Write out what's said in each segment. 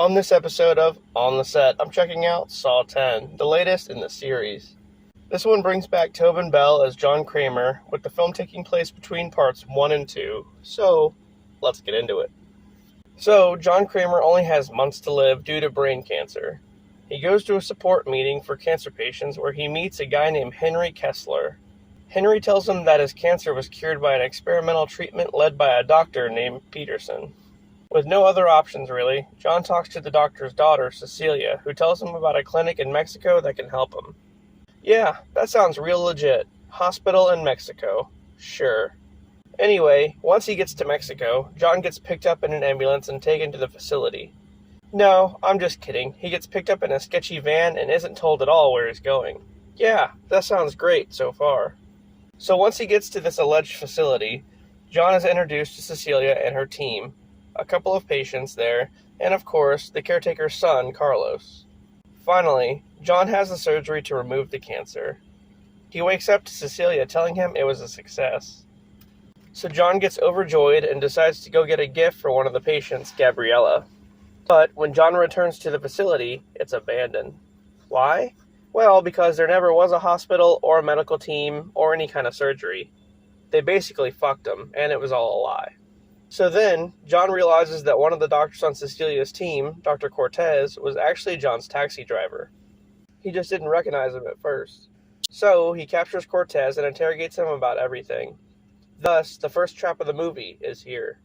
On this episode of On the Set, I'm checking out Saw 10, the latest in the series. This one brings back Tobin Bell as John Kramer, with the film taking place between parts 1 and 2, so let's get into it. So, John Kramer only has months to live due to brain cancer. He goes to a support meeting for cancer patients where he meets a guy named Henry Kessler. Henry tells him that his cancer was cured by an experimental treatment led by a doctor named Peterson. With no other options, really, John talks to the doctor's daughter, Cecilia, who tells him about a clinic in Mexico that can help him. Yeah, that sounds real legit. Hospital in Mexico. Sure. Anyway, once he gets to Mexico, John gets picked up in an ambulance and taken to the facility. No, I'm just kidding. He gets picked up in a sketchy van and isn't told at all where he's going. Yeah, that sounds great so far. So once he gets to this alleged facility, John is introduced to Cecilia and her team, a couple of patients there, and of course, the caretaker's son, Carlos. Finally, John has the surgery to remove the cancer. He wakes up to Cecilia telling him it was a success. So John gets overjoyed and decides to go get a gift for one of the patients, Gabriella. But when John returns to the facility, it's abandoned. Why? Well, because there never was a hospital or a medical team or any kind of surgery. They basically fucked him, and it was all a lie. So then, John realizes that one of the doctors on Cecilia's team, Dr. Cortez, was actually John's taxi driver. He just didn't recognize him at first. So, he captures Cortez and interrogates him about everything. Thus, the first trap of the movie is here.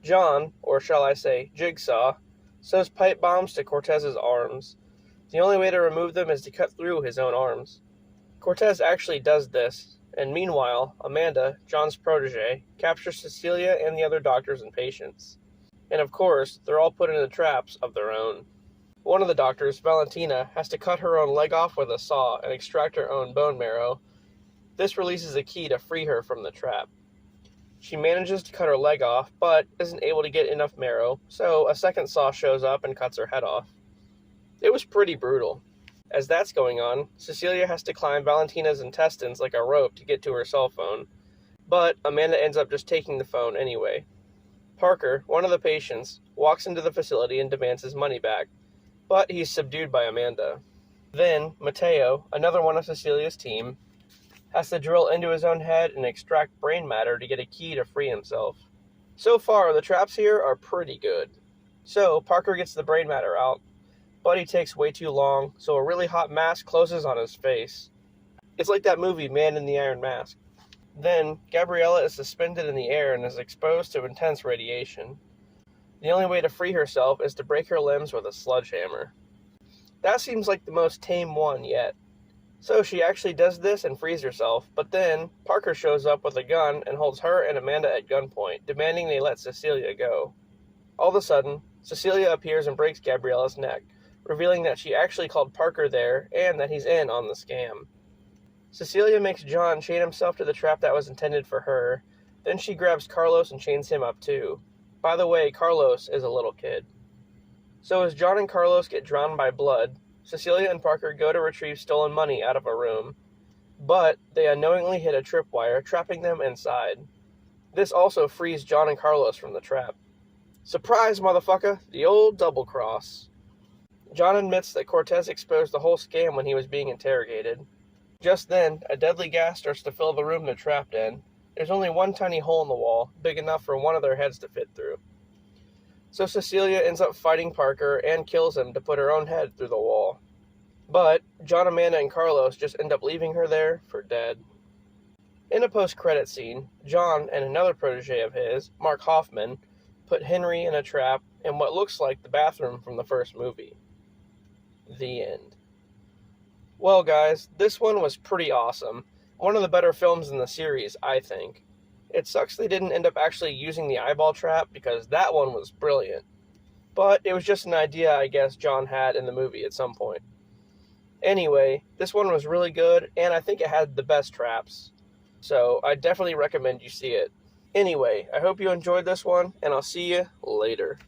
John, or shall I say, Jigsaw, sews pipe bombs to Cortez's arms. The only way to remove them is to cut through his own arms. Cortez actually does this, and meanwhile, Amanda, John's protege, captures Cecilia and the other doctors and patients. And of course, they're all put into traps of their own. One of the doctors, Valentina, has to cut her own leg off with a saw and extract her own bone marrow. This releases a key to free her from the trap. She manages to cut her leg off, but isn't able to get enough marrow, so a second saw shows up and cuts her head off. It was pretty brutal. As that's going on, Cecilia has to climb Valentina's intestines like a rope to get to her cell phone, but Amanda ends up just taking the phone anyway. Parker, one of the patients, walks into the facility and demands his money back, but he's subdued by Amanda. Then, Mateo, another one of Cecilia's team, has to drill into his own head and extract brain matter to get a key to free himself. So far, the traps here are pretty good. So, Parker gets the brain matter out, but he takes way too long, so a really hot mask closes on his face. It's like that movie, Man in the Iron Mask. Then, Gabriella is suspended in the air and is exposed to intense radiation. The only way to free herself is to break her limbs with a sledgehammer. That seems like the most tame one yet. So she actually does this and frees herself, but then Parker shows up with a gun and holds her and Amanda at gunpoint, demanding they let Cecilia go. All of a sudden, Cecilia appears and breaks Gabriella's neck, revealing that she actually called Parker there and that he's in on the scam. Cecilia makes John chain himself to the trap that was intended for her. Then she grabs Carlos and chains him up too. By the way, Carlos is a little kid. So as John and Carlos get drowned by blood, Cecilia and Parker go to retrieve stolen money out of a room, but they unknowingly hit a tripwire, trapping them inside. This also frees John and Carlos from the trap. Surprise, motherfucker! The old double cross. John admits that Cortez exposed the whole scam when he was being interrogated. Just then, a deadly gas starts to fill the room they're trapped in. There's only one tiny hole in the wall, big enough for one of their heads to fit through. So Cecilia ends up fighting Parker and kills him to put her own head through the wall. But John, Amanda, and Carlos just end up leaving her there for dead. In a post-credit scene, John and another protege of his, Mark Hoffman, put Henry in a trap in what looks like the bathroom from the first movie. The end. Well, guys, this one was pretty awesome. One of the better films in the series, I think. It sucks they didn't end up actually using the eyeball trap, because that one was brilliant. But it was just an idea I guess John had in the movie at some point. Anyway, this one was really good, and I think it had the best traps. So I definitely recommend you see it. Anyway, I hope you enjoyed this one, and I'll see you later.